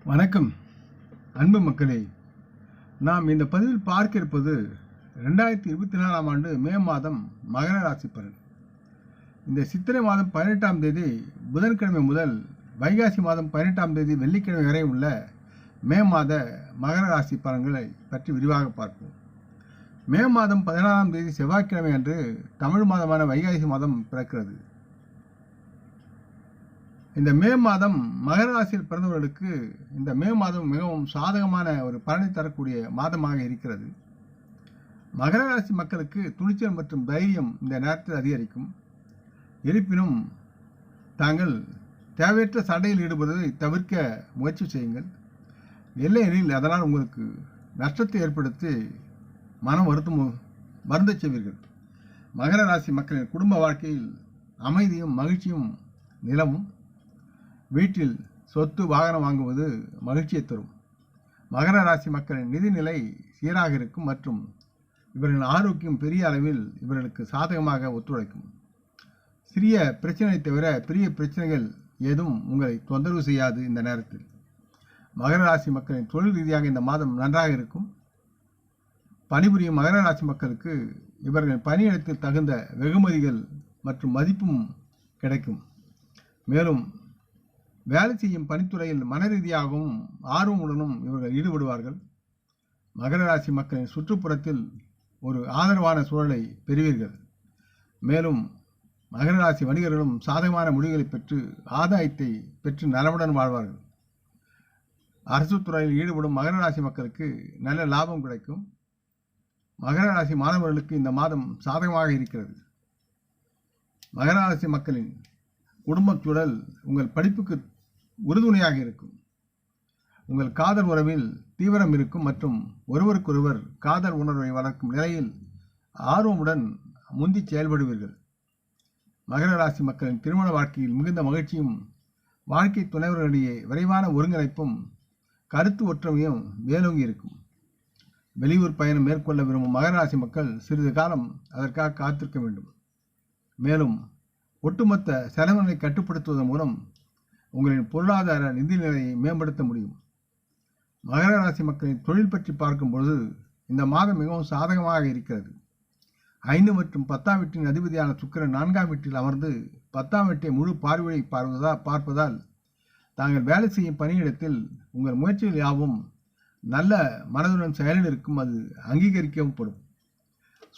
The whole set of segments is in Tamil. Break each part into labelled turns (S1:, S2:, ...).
S1: வணக்கம் அன்பு மக்களே. நாம் இந்த பதிவில் பார்க்க இருப்பது 2024ஆம் ஆண்டு மே மாதம் மகர ராசி பலன். இந்த சித்திரை மாதம் 18ஆம் தேதி புதன்கிழமை முதல் வைகாசி மாதம் 18ஆம் தேதி வெள்ளிக்கிழமை வரை உள்ள மே மாத மகர ராசி பலன்களை பற்றி விரிவாக பார்ப்போம். மே மாதம் 16ஆம் தேதி செவ்வாய்க்கிழமை அன்று தமிழ் மாதமான வைகாசி மாதம் பிறக்கிறது. இந்த மே மாதம் மகர ராசியில் பிறந்தவர்களுக்கு இந்த மே மாதம் மிகவும் சாதகமான ஒரு பலனை தரக்கூடிய மாதமாக இருக்கிறது. மகர ராசி மக்களுக்கு துணிச்சல் மற்றும் தைரியம் இந்த நேரத்தில் அதிகரிக்கும். இருப்பினும் தாங்கள் தேவையற்ற சண்டையில் ஈடுபடுவதை தவிர்க்க முயற்சி செய்யுங்கள். இல்லையெனில் அதனால் உங்களுக்கு நஷ்டத்தை ஏற்படுத்தி மனம் வருந்தச் செய்வீர்கள். மகர ராசி மக்களின் குடும்ப வாழ்க்கையில் அமைதியும் மகிழ்ச்சியும் நிலவும். வீட்டில் சொத்து வாகனம் வாங்குவது மகிழ்ச்சியை தரும். மகர ராசி மக்களின் நிதிநிலை சீராக இருக்கும் மற்றும் இவர்களின் ஆரோக்கியம் பெரிய அளவில் இவர்களுக்கு சாதகமாக ஒத்துழைக்கும். சிறிய பிரச்சனை தவிர பெரிய பிரச்சனைகள் ஏதும் உங்களை தொந்தரவு செய்யாது. இந்த நேரத்தில் மகர ராசி மக்களின் தொழில் ரீதியாக இந்த மாதம் நன்றாக இருக்கும். பணிபுரியும் மகர ராசி மக்களுக்கு இவர்களின் பணியிடத்தில் தகுந்த வெகுமதிகள் மற்றும் மதிப்பும் கிடைக்கும். மேலும் வேலை செய்யும் பணித்துறையில் மன ரீதியாகவும் ஆர்வமுடனும் இவர்கள் ஈடுபடுவார்கள். மகர ராசி மக்களின் சுற்றுப்புறத்தில் ஒரு ஆதரவான சூழலை பெறுவீர்கள். மேலும் மகர ராசி வணிகர்களும் சாதகமான முடிவுகளை பெற்று ஆதாயத்தை பெற்று நலமுடன் வாழ்வார்கள். அரசு துறையில் ஈடுபடும் மகர ராசி மக்களுக்கு நல்ல லாபம் கிடைக்கும். மகர ராசி மாணவர்களுக்கு இந்த மாதம் சாதகமாக இருக்கிறது. மகர ராசி மக்களின் குடும்பச் சூழல் உங்கள் படிப்புக்கு உறுதுணையாக இருக்கும். உங்கள் காதல் உறவில் தீவிரம் இருக்கும் மற்றும் ஒருவருக்கொருவர் காதல் உணர்வை வளர்க்கும் நிலையில் ஆர்வமுடன் முந்தி செயல்படுவீர்கள். மகர ராசி மக்களின் திருமண வாழ்க்கையில் மிகுந்த மகிழ்ச்சியும் வாழ்க்கை துணைவர்களிடையே விரைவான ஒருங்கிணைப்பும் கருத்து ஒற்றுமையும் மேலோங்கி இருக்கும். வெளியூர் பயணம் மேற்கொள்ள விரும்பும் மகர ராசி மக்கள் சிறிது காலம் அதற்காக காத்திருக்க வேண்டும். மேலும் ஒட்டுமொத்த செலவினை கட்டுப்படுத்துவதன் மூலம் உங்களின் பொருளாதார நிதி நிலையை மேம்படுத்த முடியும். மகர ராசி மக்களின் தொழில் பற்றி பார்க்கும் பொழுது இந்த மாதம் மிகவும் சாதகமாக இருக்கிறது. 5 மற்றும் 10ஆம் வீட்டின் அதிபதியான சுக்கிரன் 4ஆம் வீட்டில் அமர்ந்து 10ஆம் வீட்டை முழு பார்வையை பார்ப்பதால் தாங்கள் வேலை செய்யும் பணியிடத்தில் உங்கள் முயற்சிகள் யாவும் நல்ல மனதுடன் செயலில் இருக்கும். அது அங்கீகரிக்கப்படும்.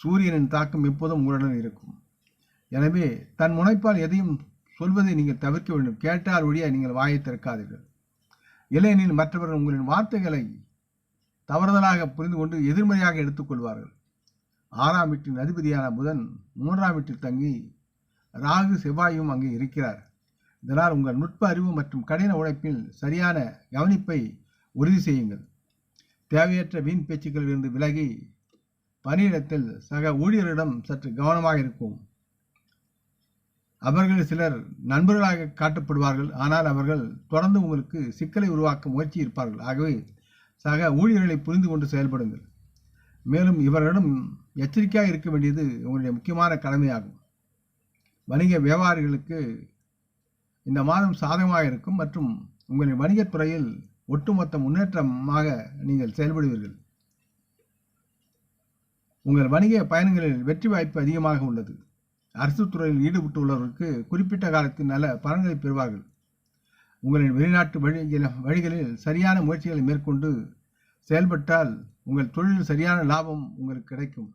S1: சூரியனின் தாக்கம் எப்போதும் உங்களுடன் இருக்கும். எனவே தன் முனைப்பால் எதையும் சொல்வதை நீங்கள் தவிர்க்க வேண்டும். கேட்டால் ஒழிய நீங்கள் வாயை திறக்காதீர்கள். இல்லையெனில் மற்றவர்கள் உங்களின் வார்த்தைகளை தவறுதலாக புரிந்து கொண்டு எதிர்மறையாக எடுத்துக்கொள்வார்கள். 6ஆம் வீட்டின் அதிபதியான புதன் 3ஆம் வீட்டில் தங்கி ராகு செவ்வாயும் அங்கே இருக்கிறார். இதனால் உங்கள் நுட்ப அறிவு மற்றும் கடின உழைப்பில் சரியான கவனிப்பை உறுதி செய்யுங்கள். தேவையற்ற வீண் பேச்சுக்களில் இருந்து விலகி பணியிடத்தில் சக ஊழியர்களிடம் சற்று கவனமாக இருக்கும். அவர்கள் சிலர் நண்பர்களாக காட்டப்படுவார்கள். ஆனால் அவர்கள் தொடர்ந்து உங்களுக்கு சிக்கலை உருவாக்க முயற்சி இருப்பார்கள். ஆகவே சக ஊழியர்களை புரிந்து கொண்டு செயல்படுங்கள். மேலும் இவர்களிடம் எச்சரிக்கையாக இருக்க வேண்டியது உங்களுடைய முக்கியமான கடமையாகும். வணிக வியாபாரிகளுக்கு இந்த மாதம் சாதகமாக இருக்கும் மற்றும் உங்களின் வணிகத்துறையில் ஒட்டுமொத்த முன்னேற்றமாக நீங்கள் செயல்படுவீர்கள். உங்கள் வணிக பயணங்களில் வெற்றி வாய்ப்பு அதிகமாக உள்ளது. அரசு துறையில் ஈடுபட்டுள்ளவர்களுக்கு குறிப்பிட்ட காலத்தில் நல்ல பலன்களை பெறுவார்கள். உங்களின் வெளிநாட்டு வழிகளில் சரியான முயற்சிகளை மேற்கொண்டு செயல்பட்டால் உங்கள் தொழிலில் சரியான லாபம் உங்களுக்கு கிடைக்கும்.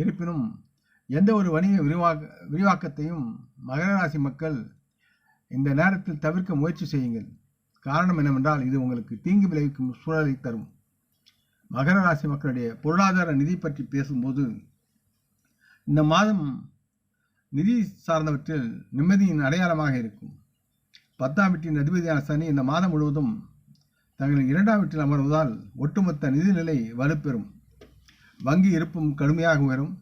S1: இருப்பினும் எந்த ஒரு வணிக விரிவாக்கத்தையும் மகர ராசி மக்கள் இந்த நேரத்தில் தவிர்க்க முயற்சி செய்யுங்கள். காரணம் என்னவென்றால் இது உங்களுக்கு தீங்கு விளைவிக்கும் சூழலை தரும். மகர ராசி மக்களுடைய பொருளாதார நிதி பற்றி பேசும்போது இந்த மாதம் நிதி சார்ந்தவற்றில் நிம்மதியின் அடையாளமாக இருக்கும். 10ஆம் வீட்டின் அதிபதியான சனி இந்த மாதம் முழுவதும் தங்கள் 2ஆம் வீட்டில் அமர்வதால் ஒட்டுமொத்த நிதிநிலை வலுப்பெறும். வங்கி இருப்பும் கடுமையாக உயரும்.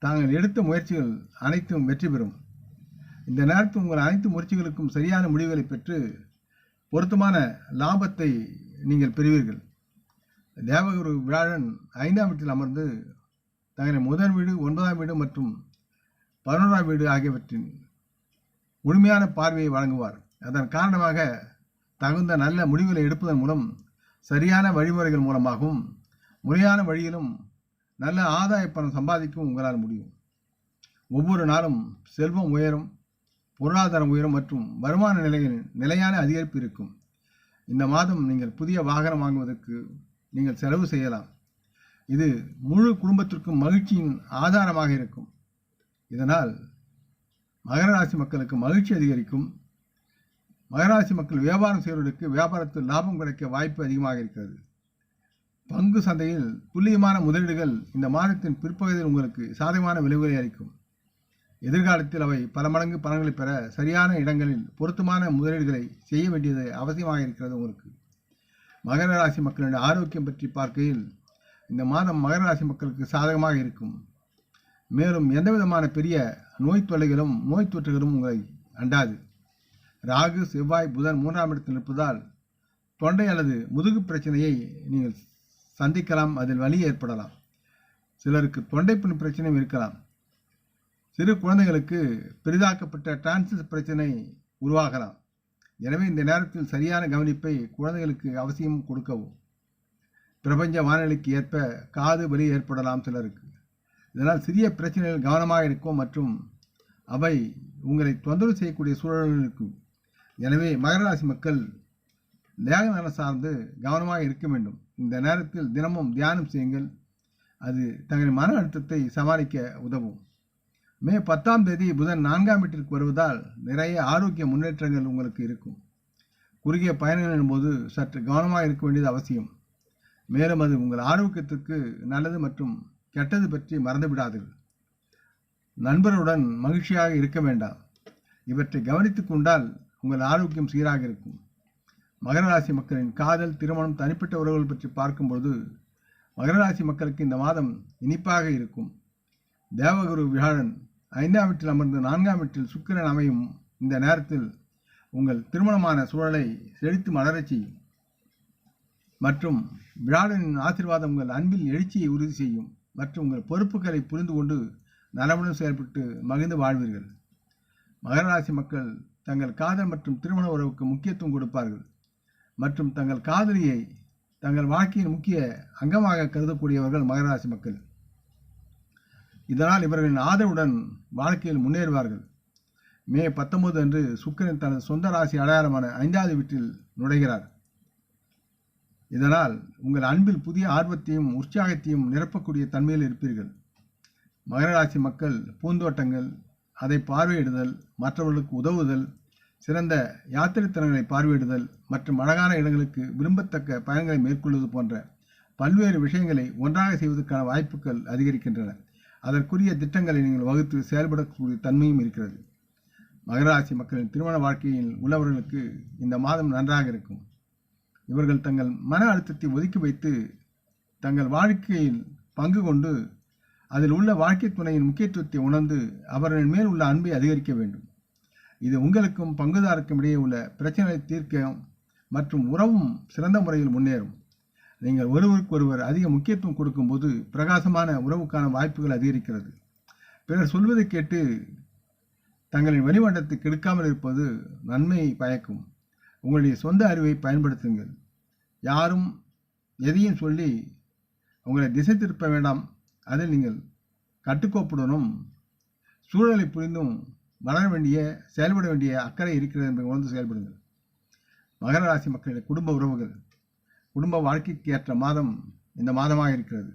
S1: தாங்கள் எடுத்த முயற்சிகள் அனைத்தும் வெற்றி பெறும். இந்த நேரத்தில் உங்கள் அனைத்து முயற்சிகளுக்கும் சரியான முடிவுகளை பெற்று பொருத்தமான லாபத்தை நீங்கள் பெறுவீர்கள். தேவகுரு வியாழன் 5ஆம் வீட்டில் அமர்ந்து தங்களின் முதல் வீடு 9ஆம் வீடு மற்றும் 11ஆம் வீடு ஆகியவற்றின் முழுமையான பார்வையை வழங்குவார். அதன் காரணமாக தகுந்த நல்ல முடிவுகளை எடுப்பதன் மூலம் சரியான வழிமுறைகள் மூலமாகவும் முறையான வழியிலும் நல்ல ஆதாய பணம் சம்பாதிக்கவும் உங்களால் முடியும். ஒவ்வொரு நாளும் செல்வம் உயரும், பொருளாதாரம் உயரும் மற்றும் வருமான நிலையில் நிலையான அதிகரிப்பு இருக்கும். இந்த மாதம் நீங்கள் புதிய வாகனம் வாங்குவதற்கு நீங்கள் செலவு செய்யலாம். இது முழு குடும்பத்திற்கும் மகிழ்ச்சியின் ஆதாரமாக இருக்கும். இதனால் மகர ராசி மக்களுக்கு மகிழ்ச்சி அதிகரிக்கும். மகர ராசி மக்கள் வியாபாரம் செய்வதற்கு வியாபாரத்தில் லாபம் கிடைக்க வாய்ப்பு அதிகமாக இருக்கிறது. பங்கு சந்தையில் துல்லியமான முதலீடுகள் இந்த மாதத்தின் பிற்பகுதியில் உங்களுக்கு சாதகமான விளைவுகளை அளிக்கும். எதிர்காலத்தில் அவை பல மடங்கு பலன்களை பெற சரியான இடங்களில் பொருத்தமான முதலீடுகளை செய்ய வேண்டியது அவசியமாக இருக்கிறது. உங்களுக்கு மகர ராசி மக்களின் ஆரோக்கியம் பற்றி பார்க்கையில் இந்த மாதம் மகர ராசி மக்களுக்கு சாதகமாக இருக்கும். மேலும் எந்தவிதமான பெரிய நோய் தொல்லைகளும் நோய் தொற்றுகளும் உங்களை அண்டாது. ராகு, செவ்வாய், புதன் 3ஆம் இடத்தில் இருப்பதால் தொண்டை அல்லது முதுகு பிரச்சனையை நீங்கள் சந்திக்கலாம். அதில் வலி ஏற்படலாம். சிலருக்கு தொண்டைப்புண் பிரச்சனையும் இருக்கலாம். சிறு குழந்தைகளுக்கு பெரிதாக்கப்பட்ட டிரான்சிஸ் பிரச்சனை உருவாகலாம். எனவே இந்த நேரத்தில் சரியான கவனிப்பை குழந்தைகளுக்கு அவசியம் கொடுக்கவும். பிரபஞ்ச வானிலைக்கு ஏற்ப காது வலி ஏற்படலாம் சிலருக்கு. இதனால் சிறிய பிரச்சனைகள் கவனமாக இருக்கும் மற்றும் அவை உங்களை தொந்தரவு செய்யக்கூடிய சூழல்கள் இருக்கும். எனவே மகர ராசி மக்கள் தேக நலம் சார்ந்து கவனமாக இருக்க வேண்டும். இந்த நேரத்தில் தினமும் தியானம் செய்யுங்கள். அது தங்களின் மன அழுத்தத்தை சமாளிக்க உதவும். மே 10ஆம் தேதி புதன் 4ஆம் வீட்டிற்கு வருவதால் நிறைய ஆரோக்கிய முன்னேற்றங்கள் உங்களுக்கு இருக்கும். குறுகிய பயணங்களின் போது சற்று கவனமாக இருக்க வேண்டியது அவசியம். மேலும் அது உங்கள் ஆரோக்கியத்திற்கு நல்லது மற்றும் கெட்டது பற்றி மறந்துவிடாதீர்கள். நண்பர்களுடன் மகிழ்ச்சியாக இருக்க வேண்டாம். இவற்றை கவனித்துக் கொண்டால் உங்கள் ஆரோக்கியம் சீராக இருக்கும். மகர ராசி மக்களின் காதல், திருமணம், தனிப்பட்ட உறவுகள் பற்றி பார்க்கும்போது மகர ராசி மக்களுக்கு இந்த மாதம் இனிப்பாக இருக்கும். தேவகுரு வியாழன் 5ஆம் வீட்டில் அமர்ந்து 4ஆம் வீட்டில் சுக்கிரன் அமையும் இந்த நேரத்தில் உங்கள் திருமணமான சூழலை செழித்து மலரச் செய்யும் மற்றும் வியாழனின் ஆசீர்வாதம் உங்கள் அன்பில் எழுச்சியை உறுதி செய்யும் மற்றும் உங்கள் பொறுப்புகளை புரிந்து கொண்டு நலமுடன் செயல்பட்டு மகிழ்ந்து வாழ்வீர்கள். மகர ராசி மக்கள் தங்கள் காதல் மற்றும் திருமண உறவுக்கு முக்கியத்துவம் கொடுப்பார்கள் மற்றும் தங்கள் காதலியை தங்கள் வாழ்க்கையின் முக்கிய அங்கமாக கருதக்கூடியவர்கள் மகர ராசி மக்கள். இதனால் இவர்களின் ஆதரவுடன் வாழ்க்கையில் முன்னேறுவார்கள். மே 19 அன்று சுக்கிரன் தனது சொந்த ராசி அடையாளமான 5ஆவது வீட்டில் நுழைகிறார். இதனால் உங்கள் அன்பில் புதிய ஆர்வத்தையும் உற்சாகத்தையும் நிரப்பக்கூடிய தன்மையில் இருப்பீர்கள். மகர ராசி மக்கள் பூந்தோட்டங்கள், அதை பார்வையிடுதல், மற்றவர்களுக்கு உதவுதல், சிறந்த யாத்திரைத்தலங்களை பார்வையிடுதல் மற்றும் அழகான இடங்களுக்கு விரும்பத்தக்க பயணங்களை மேற்கொள்வது போன்ற பல்வேறு விஷயங்களை ஒன்றாக செய்வதற்கான வாய்ப்புகள் அதிகரிக்கின்றன. அதற்குரிய திட்டங்களை நீங்கள் வகுத்து செயல்படக்கூடிய தன்மையும் இருக்கிறது. மகர ராசி மக்களின் திருமண வாழ்க்கையில் உள்ளவர்களுக்கு இந்த மாதம் நன்றாக இருக்கும். இவர்கள் தங்கள் மன அழுத்தத்தை ஒதுக்கி வைத்து தங்கள் வாழ்க்கையில் பங்கு கொண்டு அதில் உள்ள வாழ்க்கை துணையின் முக்கியத்துவத்தை உணர்ந்து அவர்கள் மேல் உள்ள அன்பை அதிகரிக்க வேண்டும். இது உங்களுக்கும் பங்குதாருக்கும் இடையே உள்ள பிரச்சனைகளை தீர்க்க மற்றும் உறவும் சிறந்த முறையில் முன்னேறும். நீங்கள் ஒருவருக்கொருவர் அதிக முக்கியத்துவம் கொடுக்கும்போது பிரகாசமான உறவுக்கான வாய்ப்புகள் அதிகரிக்கிறது. பிறர் சொல்வதை கேட்டு தங்களின் வெளிமண்டத்தை கெடுக்காமல் இருப்பது நன்மையை பயக்கும். உங்களுடைய சொந்த அறிவை பயன்படுத்துங்கள். யாரும் எதையும் சொல்லி உங்களை திசை திருப்ப வேண்டாம். அதில் நீங்கள் கட்டுக்கோப்புடனும் சூழலை புரிந்தும் வளர வேண்டிய செயல்பட வேண்டிய அக்கறை இருக்கிறது என்பதை உணர்ந்து செயல்படுங்கள். மகர ராசி மக்களின் குடும்ப உறவுகள், குடும்ப வாழ்க்கைக்கு ஏற்ற மாதம் இந்த மாதமாக இருக்கிறது.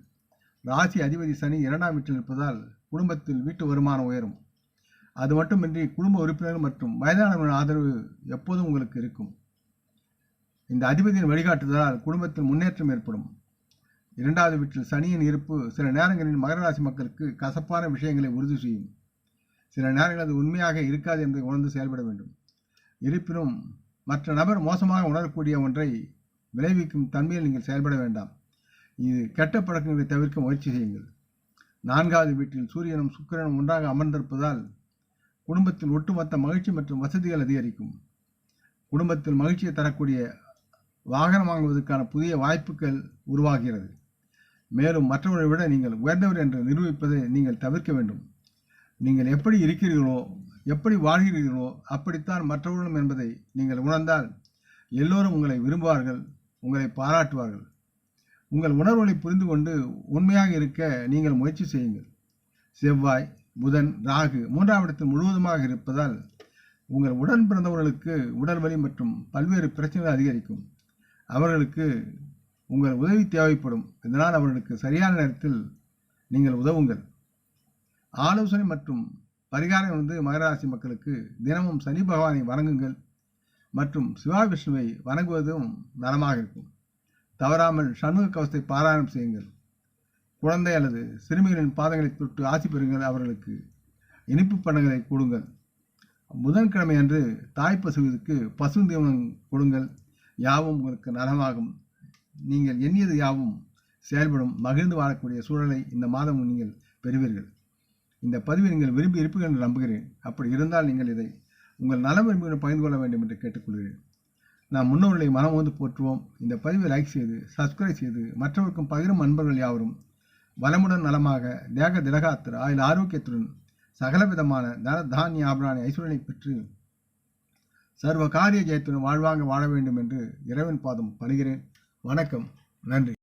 S1: ராசி அதிபதி சனி 2ஆம் வீட்டில் இருப்பதால் குடும்பத்தில் வீட்டு வருமானம் உயரும். அது மட்டுமின்றி குடும்ப உறுப்பினர்கள் மற்றும் வயதானவர்களின் ஆதரவு எப்போதும் உங்களுக்கு இருக்கும். இந்த அதிபதியின் வழிகாட்டுதலால் குடும்பத்தில் முன்னேற்றம் ஏற்படும். 2ஆவது வீட்டில் சனியின் இருப்பு சில நேரங்களில் மகர ராசி மக்களுக்கு கசப்பான விஷயங்களை உறுதி செய்யும். சில நேரங்கள் அது உண்மையாக இருக்காது என்பதை உணர்ந்து செயல்பட வேண்டும். இருப்பினும் மற்ற நபர் மோசமாக உணரக்கூடிய ஒன்றை விளைவிக்கும் தன்மையில் நீங்கள் செயல்பட வேண்டாம். இது கெட்ட பழக்கங்களை தவிர்க்க முயற்சி செய்யுங்கள். 4ஆவது வீட்டில் சூரியனும் சுக்கிரனும் ஒன்றாக அமர்ந்திருப்பதால் குடும்பத்தில் ஒட்டுமொத்த மகிழ்ச்சி மற்றும் வசதிகள் அதிகரிக்கும். குடும்பத்தில் மகிழ்ச்சியை தரக்கூடிய வாகனம் வாங்குவதற்கான புதிய வாய்ப்புகள் உருவாகிறது. மேலும் மற்றவர்களை விட நீங்கள் உயர்ந்தவர் என்று நிரூபிப்பதை நீங்கள் தவிர்க்க வேண்டும். நீங்கள் எப்படி இருக்கிறீர்களோ, எப்படி வாழ்கிறீர்களோ அப்படித்தான் மற்றவர்களும் என்பதை நீங்கள் உணர்ந்தால் எல்லோரும் உங்களை விரும்புவார்கள், உங்களை பாராட்டுவார்கள். உங்கள் உணர்வுகளை புரிந்து கொண்டு உண்மையாக இருக்க நீங்கள் முயற்சி செய்யுங்கள். செவ்வாய், புதன், ராகு 3ஆம் இடத்தில் முழுவதுமாக இருப்பதால் உங்கள் உடன் பிறந்தவர்களுக்கு உடல் வலி மற்றும் பல்வேறு பிரச்சனைகள் அதிகரிக்கும். அவர்களுக்கு உங்கள் உதவி தேவைப்படும். இதனால் அவர்களுக்கு சரியான நேரத்தில் நீங்கள் உதவுங்கள். ஆலோசனை மற்றும் பரிகாரம் மகர ராசி மக்களுக்கு தினமும் சனி பகவானை வணங்குங்கள் மற்றும் சிவா விஷ்ணுவை வணங்குவதும் நலமாக இருக்கும். தவறாமல் சண்முக கவசத்தை பாராயணம் செய்யுங்கள். குழந்தை அல்லது சிறுமிகளின் பாதங்களை தொட்டு ஆசி பெறுங்கள். அவர்களுக்கு இனிப்பு பண்டங்களை கொடுங்கள். புதன்கிழமை அன்று தாய் பசுவிற்கு பசுந்தீவனம் கொடுங்கள். யாவும் உங்களுக்கு நலமாகும். நீங்கள் எண்ணியது யாவும் செயல்படும். மகிழ்ந்து வாழக்கூடிய சூழலை இந்த மாதம் நீங்கள் பெறுவீர்கள். இந்த பதிவை நீங்கள் விரும்பி இருப்பீர்கள் என்று நம்புகிறேன். அப்படி இருந்தால் நீங்கள் இதை உங்கள் நலம் விரும்பியுடன் பகிர்ந்து கொள்ள வேண்டும் என்று கேட்டுக்கொள்கிறேன். நாம் முன்னோர்களை மனம் வந்து போற்றுவோம். இந்த பதிவை லைக் செய்து சப்ஸ்கிரைப் செய்து மற்றவருக்கும் பகிரும் நண்பர்கள் யாவரும் வளமுடன் நலமாக தேக திலகாத்திர ஆயுள் ஆரோக்கியத்துடன் சகலவிதமான தன தானிய ஆபராணி ஐஸ்வரனை பெற்று சர்வ காரிய ஜெயத்துடன் வாழ்வாங்க வாழ வேண்டும் என்று இறைவன் பாதம் பணிகிறேன். வணக்கம். நன்றி.